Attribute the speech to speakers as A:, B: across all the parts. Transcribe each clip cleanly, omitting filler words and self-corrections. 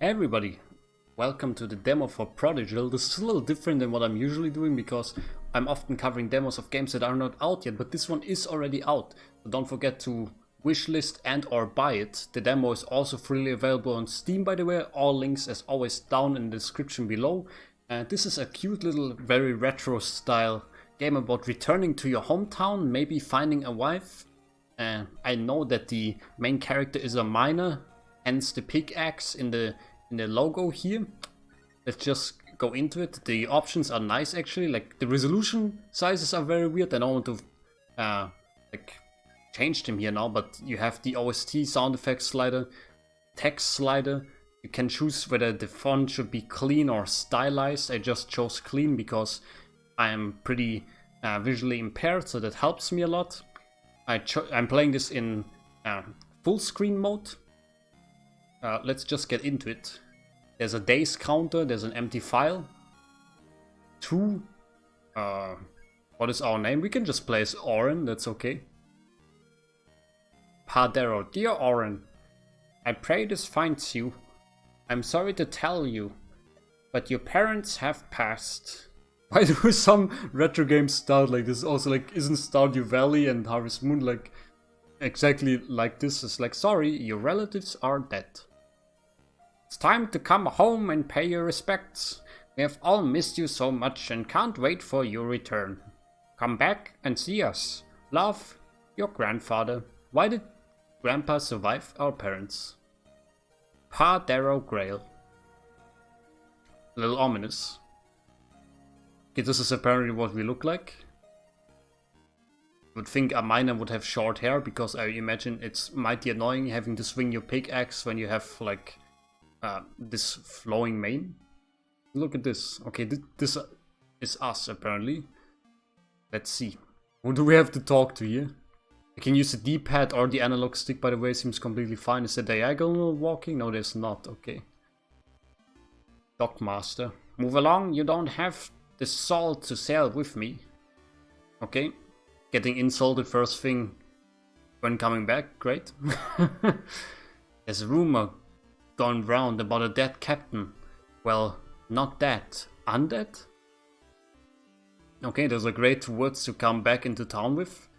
A: Hey everybody, welcome to the demo for Prodigal. This is a little different than what I'm usually doing because I'm often covering demos of games that are not out yet, but this one is already out. So don't forget to wishlist and or buy it. The demo is also freely available on Steam, by the way. All links as always down in the description below. And this is a cute little, very retro style game about returning to your hometown, maybe finding a wife. And I know that the main character is a miner, hence the pickaxe in the logo here. Let's just go into it. The options are nice actually, like the resolution sizes are very weird. I don't want to like change them here now, but you have the OST sound effects slider, text slider. You can choose whether the font should be clean or stylized. I just chose clean because I am pretty visually impaired, so that helps me a lot. I'm playing this in full screen mode. Let's just get into it. There's a days counter, there's an empty file. What is our name? We can just play as Oran, that's okay. Padero, dear Oran, I pray this finds you. I'm sorry to tell you, but your parents have passed. Why do some retro games start like this? Also, like, isn't Stardew Valley and Harvest Moon like exactly like this? It's like, sorry, your relatives are dead. It's time to come home and pay your respects. We have all missed you so much and can't wait for your return. Come back and see us. Love, your grandfather. Why did Grandpa survive our parents? Pa Darrow Grail. A little ominous. Okay, this is apparently what we look like. I would think a miner would have short hair because I imagine it's mighty annoying having to swing your pickaxe when you have like this flowing mane. Look at this. Okay, this is us apparently. Let's see. Who do we have to talk to here? I can use the D-pad or the analog stick, by the way, seems completely fine. Is there diagonal walking? No, there's not. Okay. Dockmaster. Move along, you don't have the salt to sail with me. Okay. Getting insulted first thing when coming back. Great. There's a rumor going round about a dead captain. Well, not that. Undead? Okay, those are great words to come back into town with.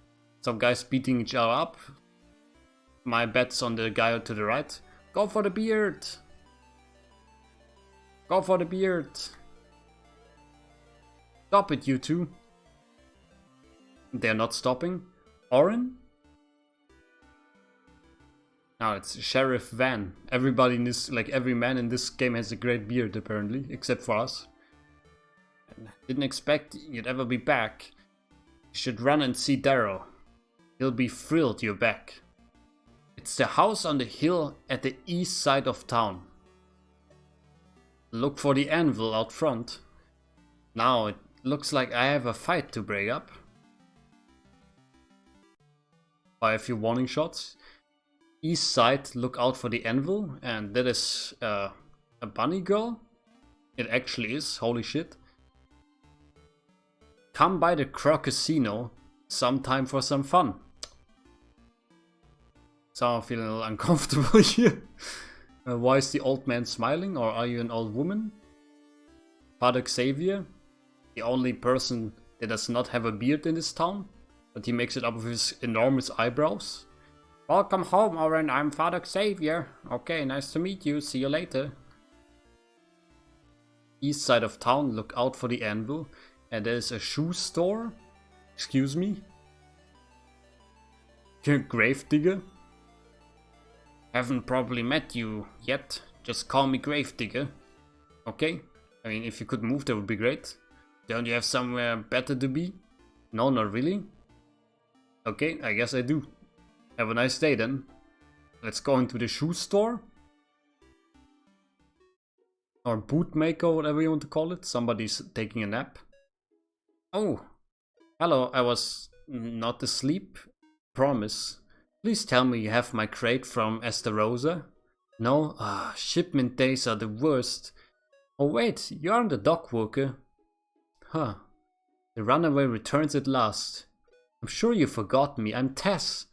A: Some guys beating each other up. My bet's on the guy to the right. Go for the beard! Go for the beard! Stop it, you two. They're not stopping. Oran? Now it's Sheriff Vann. Everybody in this, like every man in this game has a great beard apparently, except for us. Didn't expect you'd ever be back. You should run and see Darrow. He'll be thrilled you're back. It's the house on the hill at the east side of town. Look for the anvil out front. Now it looks like I have a fight to break up. By a few warning shots. East side, look out for the anvil. And that is a bunny girl. It actually is, holy shit. Come by the Crocasino sometime for some fun. So I'm feeling a little uncomfortable here. Why is the old man smiling? Or are you an old woman? Father Xavier, the only person that does not have a beard in this town, but he makes it up with his enormous eyebrows. Welcome home, Oran. I'm Father Xavier. Okay, nice to meet you. See you later. East side of town, look out for the anvil. And there's a shoe store. Excuse me? Gravedigger? Haven't probably met you yet. Just call me Gravedigger. Okay? I mean, if you could move, that would be great. Don't you have somewhere better to be? No, not really. Okay, I guess I do. Have a nice day then. Let's go into the shoe store. Or bootmaker, whatever you want to call it. Somebody's taking a nap. Oh, hello, I was not asleep. Promise. Please tell me you have my crate from Estarosa. No? Ah, shipment days are the worst. Oh wait, you aren't a dock worker. Huh. The runaway returns at last. I'm sure you forgot me. I'm Tess.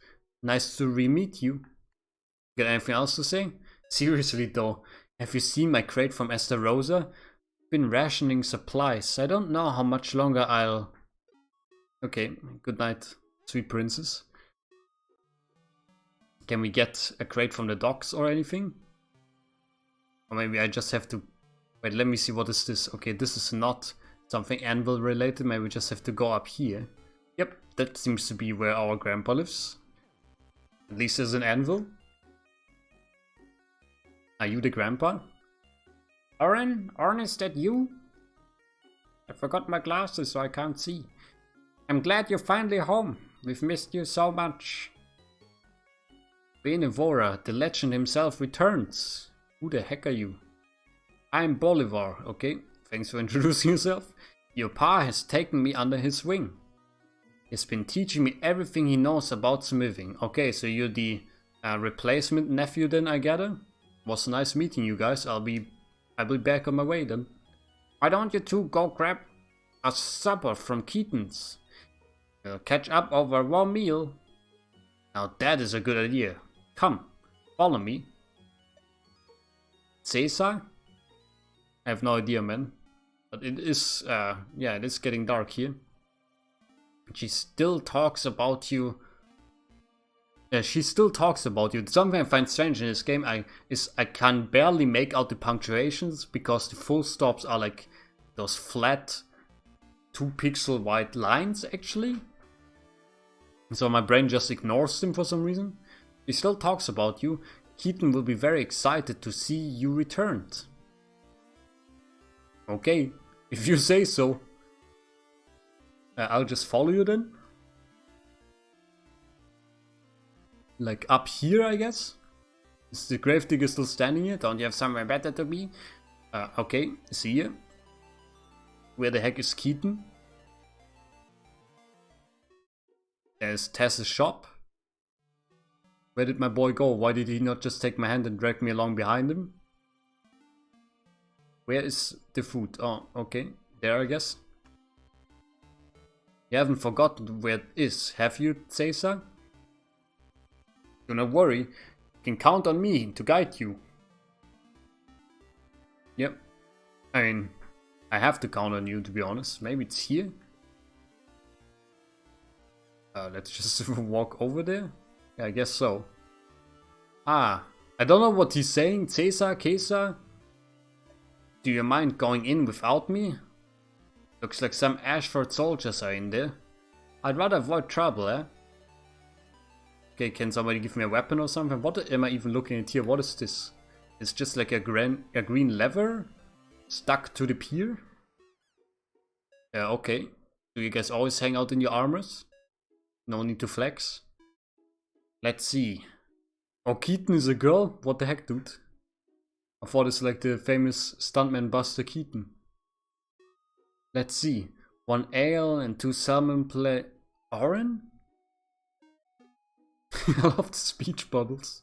A: Nice to re-meet you. Got anything else to say? Seriously though, have you seen my crate from Estarossa? Been rationing supplies. I don't know how much longer I'll... Okay, good night, sweet princess. Can we get a crate from the docks or anything? Or maybe I just have to... Wait, let me see, what is this? Okay, this is not something anvil related. Maybe we just have to go up here. Yep, that seems to be where our grandpa lives. At least there's an anvil. Are you the grandpa? Oran? Oran, is that you? I forgot my glasses so I can't see. I'm glad you're finally home. We've missed you so much. Benevora, the legend himself, returns. Who the heck are you? I'm Bolivar, okay? Thanks for introducing yourself. Your pa has taken me under his wing. He's been teaching me everything he knows about smithing. Okay, so you're the replacement nephew then, I gather? Was nice meeting you guys. I'll be back on my way then. Why don't you two go grab a supper from Keaton's? We'll catch up over a warm meal. Now that is a good idea. Come, follow me. Caesar? I have no idea, man. But it is, yeah, it is getting dark here. She still talks about you. She still talks about you. Something I find strange in this game is I can barely make out the punctuations because the full stops are like those flat 2-pixel wide lines actually. So my brain just ignores them for some reason. She still talks about you. Keaton will be very excited to see you returned. Okay, if you say so. I'll just follow you then. Like up here, I guess? Is the gravedigger still standing here? Don't you have somewhere better to be? Okay, see you. Where the heck is Keaton? There's Tess's shop. Where did my boy go? Why did he not just take my hand and drag me along behind him? Where is the food? Oh, okay. There, I guess. You haven't forgotten where it is, have you, Caesar? Do not worry. You can count on me to guide you. Yep. I mean, I have to count on you, to be honest. Maybe it's here? Let's just walk over there? Yeah, I guess so. Ah, I don't know what he's saying. Caesar, Caesar? Do you mind going in without me? Looks like some Ashford soldiers are in there. I'd rather avoid trouble, eh? Okay, can somebody give me a weapon or something? What am I even looking at here? What is this? It's just like a green lever stuck to the pier? Yeah, okay. Do you guys always hang out in your armors? No need to flex. Let's see. Oh, Keaton is a girl? What the heck, dude? I thought it's like the famous stuntman Buster Keaton. Let's see. 1 ale and 2 salmon play... Oran? I love the speech bubbles.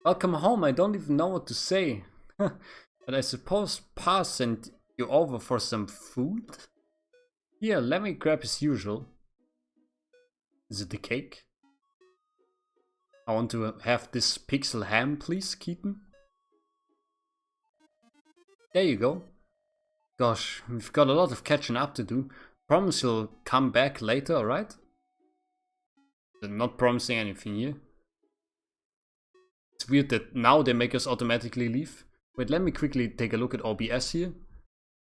A: Welcome home, I don't even know what to say. But I suppose Pa sent you over for some food? Here, let me grab as usual. Is it the cake? I want to have this pixel ham, please, Keaton. There you go. Gosh, we've got a lot of catching up to do. Promise you'll come back later, alright? I'm not promising anything here. It's weird that now they make us automatically leave. Wait, let me quickly take a look at OBS here.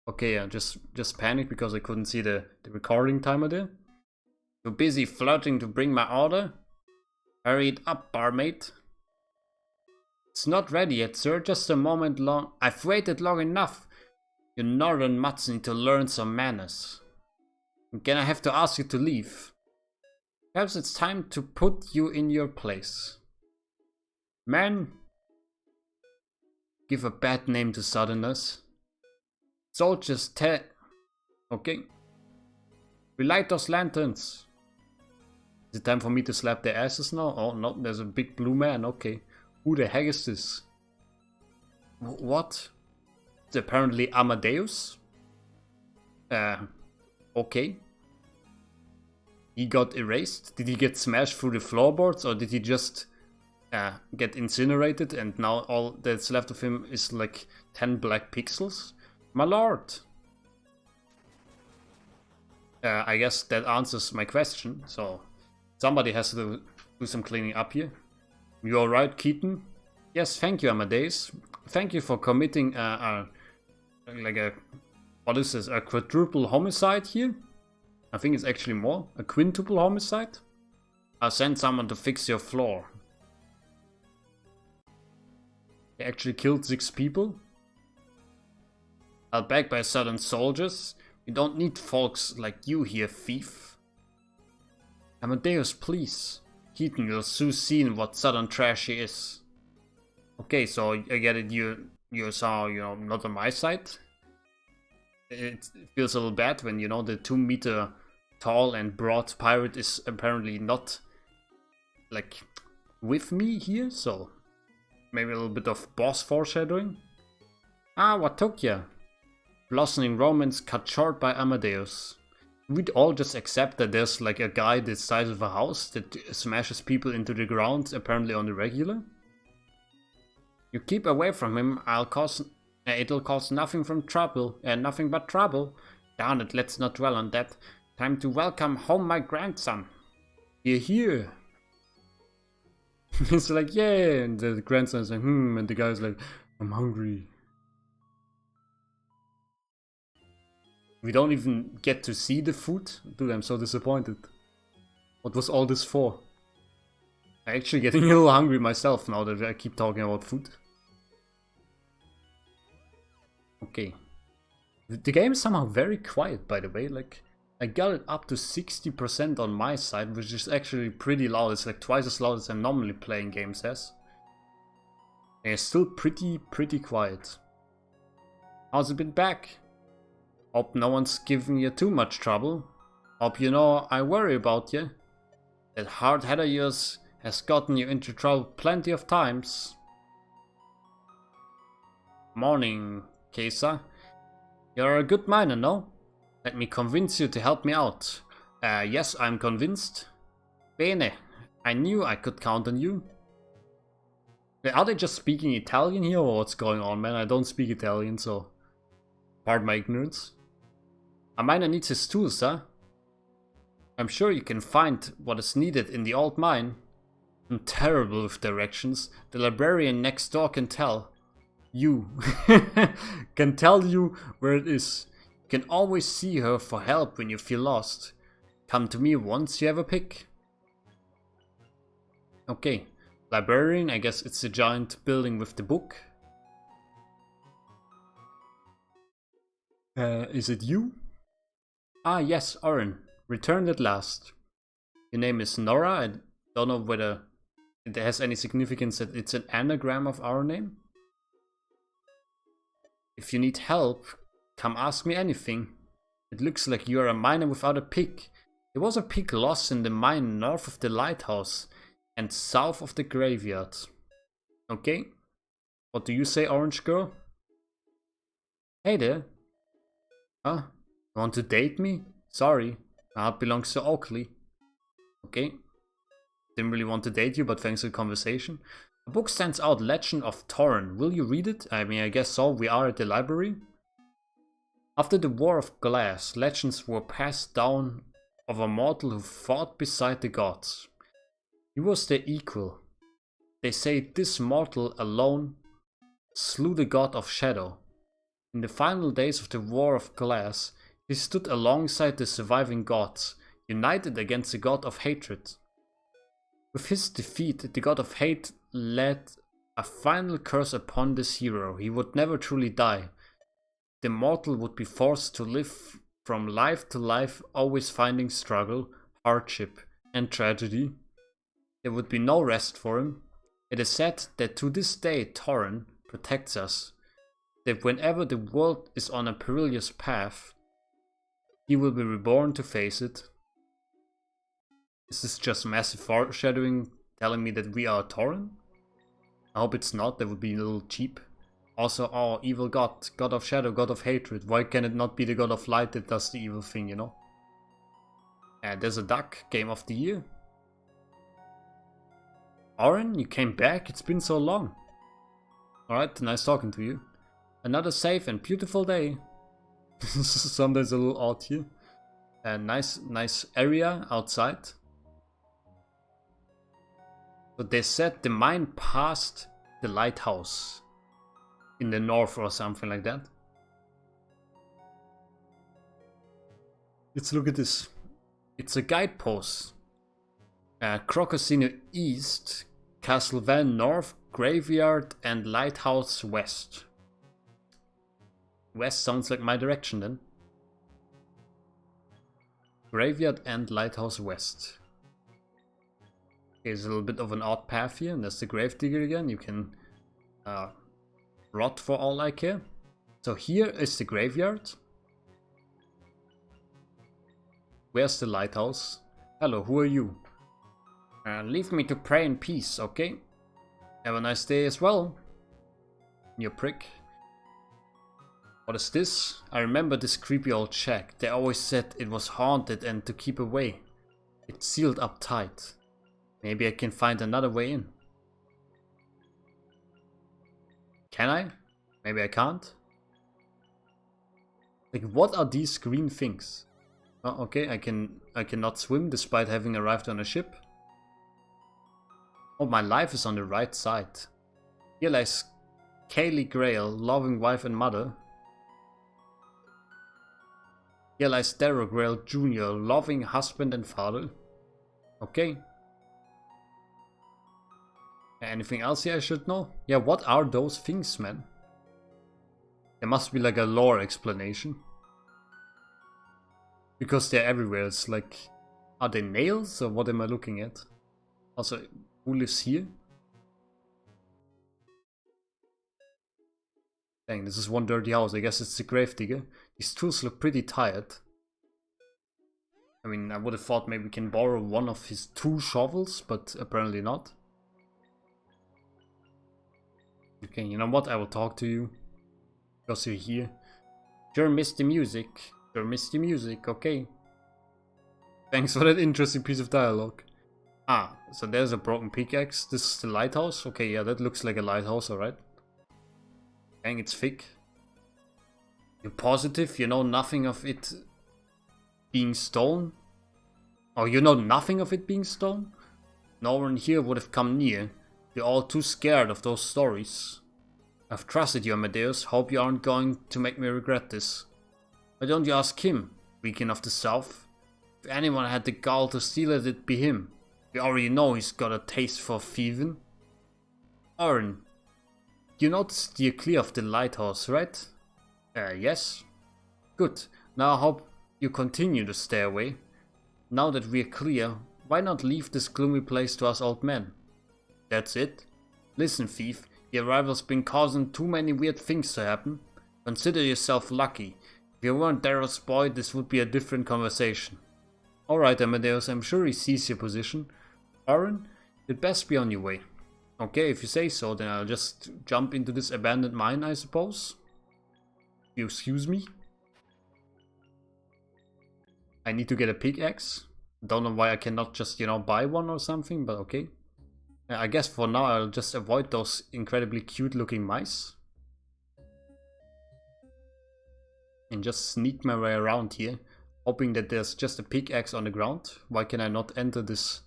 A: Okay, yeah, just panicked because I couldn't see the recording timer there. Too busy flirting to bring my order? Hurry it up, barmaid. It's not ready yet, sir. Just a moment long. I've waited long enough. You northern mutts need to learn some manners. Again, I have to ask you to leave. Perhaps it's time to put you in your place. Man, give a bad name to southerners. Soldiers okay. Relight those lanterns. Is it time for me to slap their asses now? Oh no, there's a big blue man, okay. Who the heck is this? What? It's apparently Amadeus? Okay. He got erased? Did he get smashed through the floorboards or did he just get incinerated, and now all that's left of him is like 10 black pixels. My lord! I guess that answers my question, so somebody has to do some cleaning up here. You alright, Keaton? Yes, thank you, Amadeus. Thank you for committing what is this, a quadruple homicide here? I think it's actually more, a quintuple homicide? I'll send someone to fix your floor. They actually killed 6 people? Held back by southern soldiers? We don't need folks like you here, thief. Amadeus, please. Keaton will soon see what southern trash he is. Okay, so I get it, you saw, not on my side. It feels a little bad when, the 2 meter tall and broad pirate is apparently not, like, with me here, so maybe a little bit of boss foreshadowing. Ah, what took ya? Blossoming romance cut short by Amadeus. We'd all just accept that there's like a guy the size of a house that smashes people into the ground, apparently on the regular. You keep away from him, it'll cause nothing but trouble. Darn it, let's not dwell on that. Time to welcome home my grandson. You're here. It's like, yeah, and the grandson's like, and the guy's like, I'm hungry. We don't even get to see the food? Dude, I'm so disappointed. What was all this for? I'm actually getting a little hungry myself now that I keep talking about food. Okay. The game is somehow very quiet, by the way. Like, I got it up to 60% on my side, which is actually pretty loud. It's like twice as loud as I'm normally playing games as. And it's still pretty quiet. How's it been back? Hope no one's giving you too much trouble. Hope you know I worry about you. That hard head of yours has gotten you into trouble plenty of times. Morning, Kesa. You're a good miner, no? Let me convince you to help me out. Yes, I'm convinced. Bene, I knew I could count on you. Are they just speaking Italian here or what's going on, man? I don't speak Italian, so pardon my ignorance. A miner needs his tools, huh? I'm sure you can find what is needed in the old mine. I'm terrible with directions. The librarian next door can tell. You can tell you where it is. You can always see her for help when you feel lost. Come to me once you have a pick. Okay, librarian, I guess it's a giant building with the book. Is it you? Ah yes, Oran. Returned at last. Your name is Nora? I don't know whether it has any significance that it's an anagram of our name. If you need help, come ask me anything. It looks like you're a miner without a pick. There was a pick lost in the mine north of the lighthouse and south of the graveyard. Okay. What do you say, orange girl? Hey there. Huh? Want to date me? Sorry, my heart belongs to Oakley. Okay. Didn't really want to date you, but thanks for the conversation. A book stands out, Legend of Oran. Will you read it? I mean, I guess so. We are at the library. After the War of Glass, legends were passed down of a mortal who fought beside the gods. He was their equal. They say this mortal alone slew the god of shadow. In the final days of the War of Glass, he stood alongside the surviving gods, united against the god of hatred. With his defeat, the god of hate laid a final curse upon this hero. He would never truly die. The mortal would be forced to live from life to life, always finding struggle, hardship, and tragedy. There would be no rest for him. It is said that to this day Oran protects us, that whenever the world is on a perilous path, he will be reborn to face it. Is this just massive foreshadowing telling me that we are Oran? I hope it's not, that would be a little cheap. Also, oh, evil god, god of shadow, god of hatred. Why can it not be the god of light that does the evil thing, you know? There's a duck, game of the year. Oran, you came back? It's been so long. Alright, nice talking to you. Another safe and beautiful day. Sometimes a little odd here. Nice area outside. So they said the mine passed the lighthouse in the north or something like that. Let's look at this. It's a guidepost. Crocasino east, Castle Vann north, graveyard and lighthouse west. West sounds like my direction then. Graveyard and lighthouse west. Okay, there's a little bit of an odd path here, and that's the gravedigger again. You can rot for all I care. So here is the graveyard. Where's the lighthouse? Hello, who are you? Leave me to pray in peace, okay? Have a nice day as well. You prick. What is this? I remember this creepy old shack. They always said it was haunted and to keep away. It's sealed up tight. Maybe I can find another way in. Can I? Maybe I can't. Like, what are these green things? Oh, okay, I cannot swim despite having arrived on a ship. Oh, my life is on the right side. Here lies Kaylee Grail, loving wife and mother. Here lies Darrow Grail Jr., loving husband and father. Okay. Anything else here I should know? Yeah, what are those things, man? There must be like a lore explanation. Because they're everywhere. It's like, are they nails or what am I looking at? Also, who lives here? Dang, this is one dirty house. I guess it's the gravedigger. These tools look pretty tired. I mean, I would have thought maybe we can borrow one of his 2 shovels, but apparently not. Okay, you know what? I will talk to you. Because you're here. Sure missed the music. Sure missed the music, okay. Thanks for that interesting piece of dialogue. Ah, so there's a broken pickaxe. This is the lighthouse. Okay, yeah, that looks like a lighthouse, alright. Dang, it's thick. You're positive? You know nothing of it being stone? Oh, you know nothing of it being stone? No one here would have come near. You're all too scared of those stories. I've trusted you, Amadeus. Hope you aren't going to make me regret this. Why don't you ask him, Beacon of the South? If anyone had the gall to steal it, it'd be him. We already know he's got a taste for thieving. Oran, you know to steer clear of the lighthouse, right? Yes. Good. Now I hope you continue to stay away. Now that we're clear, why not leave this gloomy place to us old men? That's it. Listen, thief, the arrival's been causing too many weird things to happen. Consider yourself lucky. If you weren't Darrow's boy, this would be a different conversation. Alright, Amadeus, I'm sure he sees your position. Oran, you'd best be on your way. Okay, if you say so, then I'll just jump into this abandoned mine, I suppose. You excuse me? I need to get a pickaxe. Don't know why I cannot just, you know, buy one or something, but okay. I guess for now I'll just avoid those incredibly cute looking mice. And just sneak my way around here, hoping that there's just a pickaxe on the ground. Why can I not enter this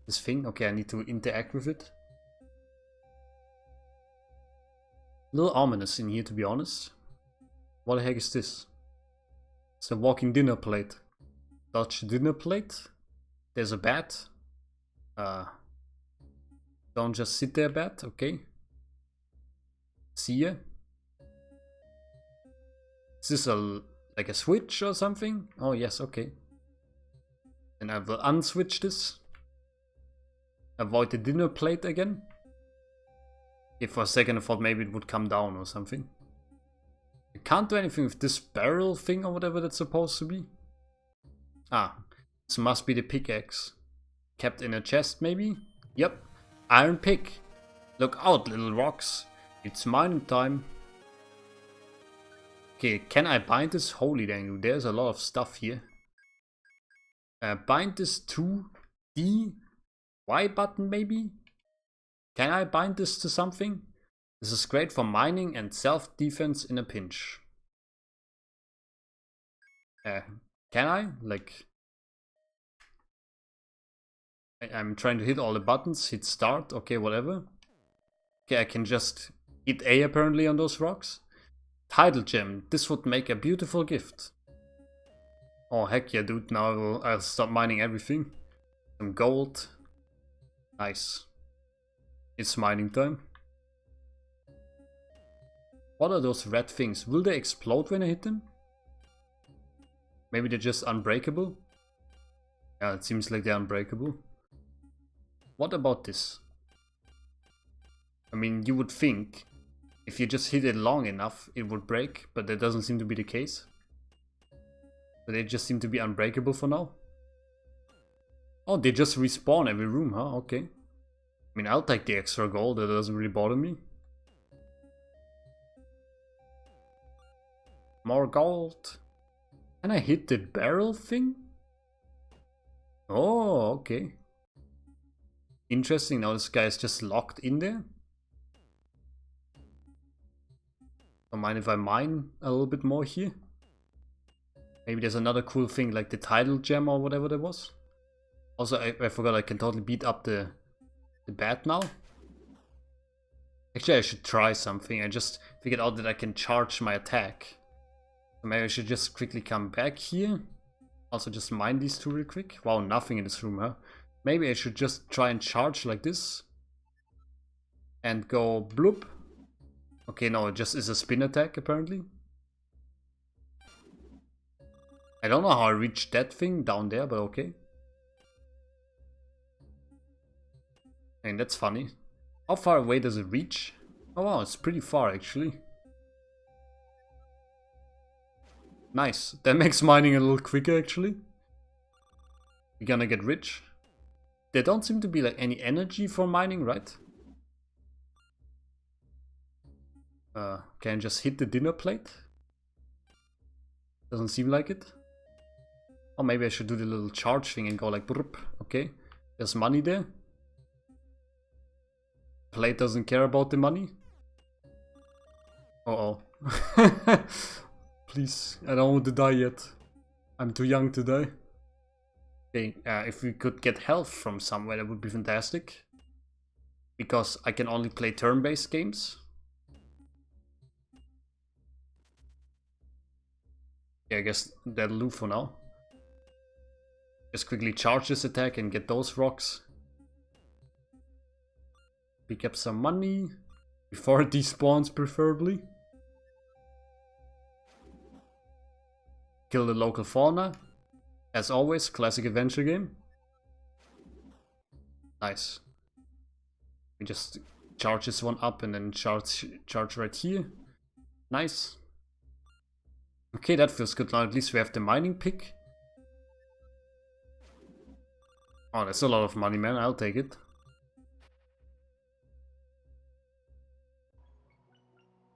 A: thing? Okay, I need to interact with it. A little ominous in here, to be honest. What the heck is this? It's a walking dinner plate. Dutch dinner plate? There's a bat. Don't just sit there, bat. Okay. See ya. Is this like a switch or something? Oh yes, okay. And I will unswitch this. Avoid the dinner plate again. If for a second I thought maybe it would come down or something. I can't do anything with this barrel thing or whatever that's supposed to be. Ah, this must be the pickaxe. Kept in a chest maybe? Yep, iron pick. Look out, little rocks. It's mining time. Okay, can I bind this? Holy dang, there's a lot of stuff here. Bind this to the Y button maybe? Can I bind this to something? This is great for mining and self-defense in a pinch. Can I? Like... I'm trying to hit all the buttons, hit start, okay, whatever. Okay, I can just hit A apparently on those rocks. Tidal gem, this would make a beautiful gift. Oh heck yeah dude, now I'll stop mining everything. Some gold. Nice. It's mining time. What are those red things? Will they explode when I hit them? Maybe they're just unbreakable? Yeah, it seems like they're unbreakable. What about this? I mean, you would think if you just hit it long enough, it would break, but that doesn't seem to be the case. So they just seem to be unbreakable for now. Oh, they just respawn every room, huh? Okay. I mean, I'll take the extra gold, that doesn't really bother me. More gold. Can I hit the barrel thing? Oh, okay. Interesting, now this guy is just locked in there. Don't mind if I mine a little bit more here. Maybe there's another cool thing like the tidal gem or whatever that was. Also, I forgot I can totally beat up the bat now. Actually, I should try something. I just figured out that I can charge my attack. So maybe I should just quickly come back here. Also just mine these two real quick. Wow, nothing in this room, huh? Maybe I should just try and charge like this. And go bloop. Okay, no, it just is a spin attack apparently. I don't know how I reached that thing down there, but okay. And that's funny. How far away does it reach? Oh wow, it's pretty far actually. Nice. That makes mining a little quicker actually. We're gonna get rich. There don't seem to be like any energy for mining, right? Can I just hit the dinner plate? Doesn't seem like it. Or maybe I should do the little charge thing and go like broop. Okay, there's money there. Plate doesn't care about the money. Uh-oh. Please, I don't want to die yet. I'm too young to die. Okay, if we could get health from somewhere, that would be fantastic. Because I can only play turn-based games. Yeah, I guess that'll do for now. Just quickly charge this attack and get those rocks. Pick up some money. Before it despawns, preferably. Kill the local fauna. As always, classic adventure game. Nice. We just charge this one up and then charge right here. Nice. Okay, that feels good. Now at least we have the mining pick. Oh, that's a lot of money, man. I'll take it.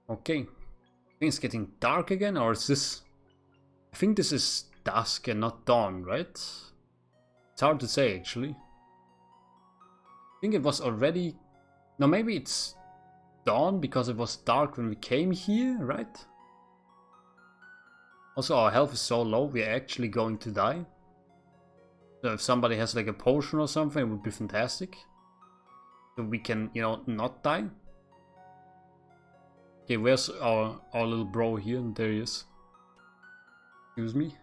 A: Okay. I think it's getting dark again, or is this... I think this is dusk and not dawn, right? It's hard to say, actually. I think it was already... No, maybe it's dawn because it was dark when we came here, right? Also, our health is so low, we're actually going to die. So if somebody has like a potion or something, it would be fantastic. So we can, you know, not die. Okay, where's our little bro here? There he is. Excuse me.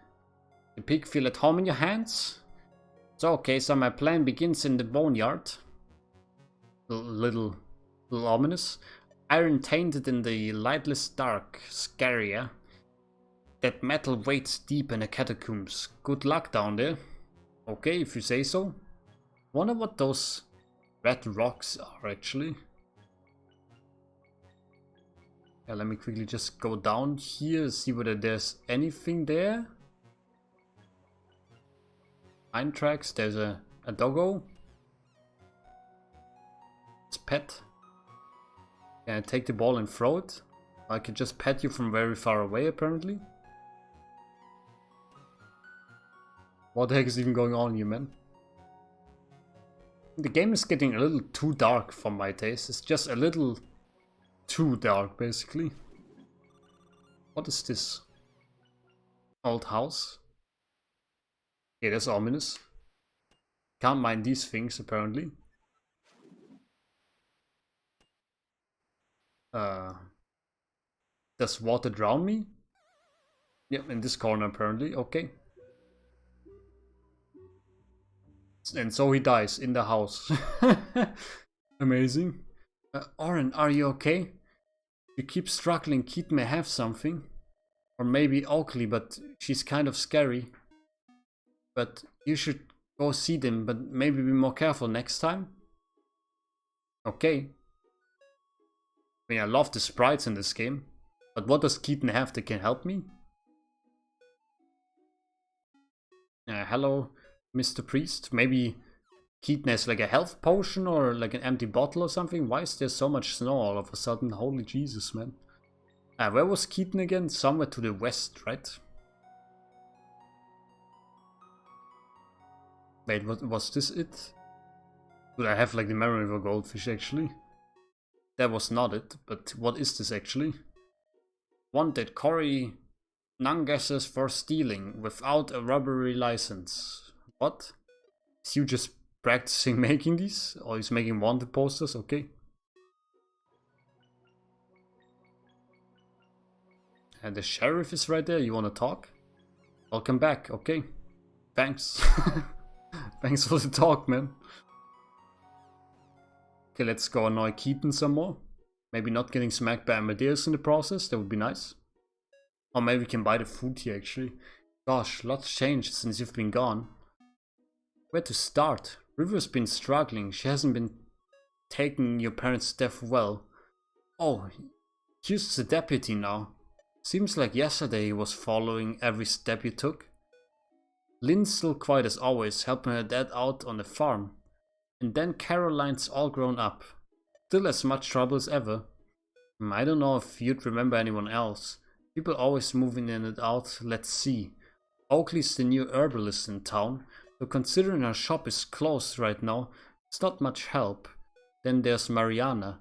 A: The pig feel at home in your hands? So, okay, so my plan begins in the boneyard. Little ominous. Iron tainted in the lightless dark, scarier. That metal waits deep in the catacombs. Good luck down there. Okay, if you say so. Wonder what those red rocks are actually. Yeah, let me quickly just go down here, see whether there's anything there. Mine tracks, there's a doggo. It's pet. Can I take the ball and throw it? I can just pet you from very far away apparently. What the heck is even going on here, man? The game is getting a little too dark for my taste. It's just a little too dark, basically. What is this? Old house? Yeah, that's ominous. Can't mind these things, apparently. Does water drown me? Yep, in this corner, apparently. Okay. And so he dies in the house. Amazing. Oran, are you okay? You keep struggling, Keith may have something. Or maybe Oakley, but she's kind of scary. But you should go see them, but maybe be more careful next time. Okay. I mean, I love the sprites in this game. But what does Keaton have that can help me? Hello, Mr. Priest. Maybe Keaton has like a health potion or like an empty bottle or something. Why is there so much snow all of a sudden? Holy Jesus, man. Where was Keaton again? Somewhere to the west, right? Wait, was this it? Did I have like the memory of a goldfish actually? That was not it, but what is this actually? Wanted Cory Nungesses for stealing without a robbery license. What? Is you just practicing making these? Or he's making wanted posters? Okay. And the sheriff is right there. You wanna talk? Welcome back. Okay. Thanks. Thanks for the talk, man. Okay, let's go annoy Keaton some more. Maybe not getting smacked by Amadeus in the process. That would be nice. Or maybe we can buy the food here, actually. Gosh, lots changed since you've been gone. Where to start? River's been struggling. She hasn't been taking your parents' death well. Oh, he's the deputy now. Seems like yesterday he was following every step you took. Lynn's still quiet as always, helping her dad out on the farm. And then Caroline's all grown up. Still as much trouble as ever. I don't know if you'd remember anyone else. People always moving in and out. Let's see. Oakley's the new herbalist in town, so considering her shop is closed right now, it's not much help. Then there's Mariana.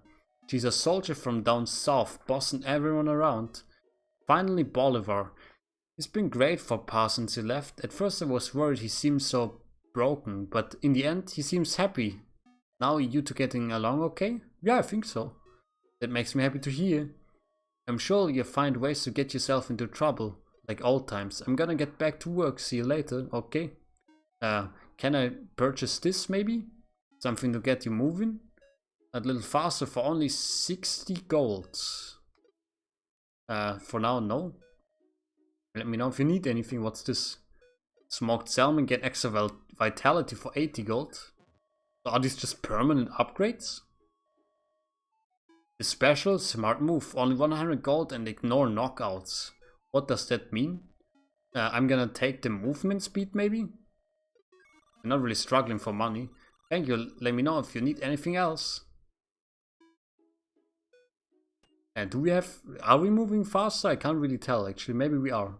A: She's a soldier from down south, bossing everyone around. Finally Bolivar. He's been great for Pa since he left. At first I was worried he seemed so broken, but in the end he seems happy. Now you two getting along okay? Yeah, I think so. That makes me happy to hear. I'm sure you'll find ways to get yourself into trouble, like old times. I'm gonna get back to work, see you later, okay? Can I purchase this maybe? Something to get you moving? A little faster for only 60 gold. For now, no. Let me know if you need anything. What's this? Smoked salmon, get extra vitality for 80 gold. So are these just permanent upgrades? The special, smart move, only 100 gold and ignore knockouts. What does that mean? I'm gonna take the movement speed maybe? I'm not really struggling for money. Thank you, let me know if you need anything else. And are we moving faster? I can't really tell actually, maybe we are.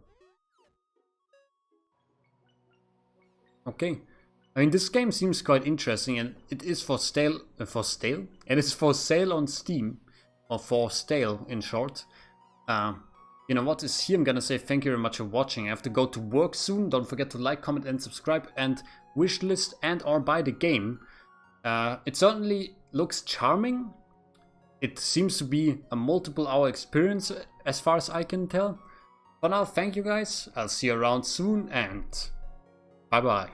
A: Okay. I mean, this game seems quite interesting and it is for sale? It is for sale on Steam. Or for stale, in short. You know what is here? I'm gonna say thank you very much for watching. I have to go to work soon. Don't forget to like, comment and subscribe and wishlist and or buy the game. It certainly looks charming. It seems to be a multiple hour experience as far as I can tell. For now, thank you guys. I'll see you around soon and bye bye.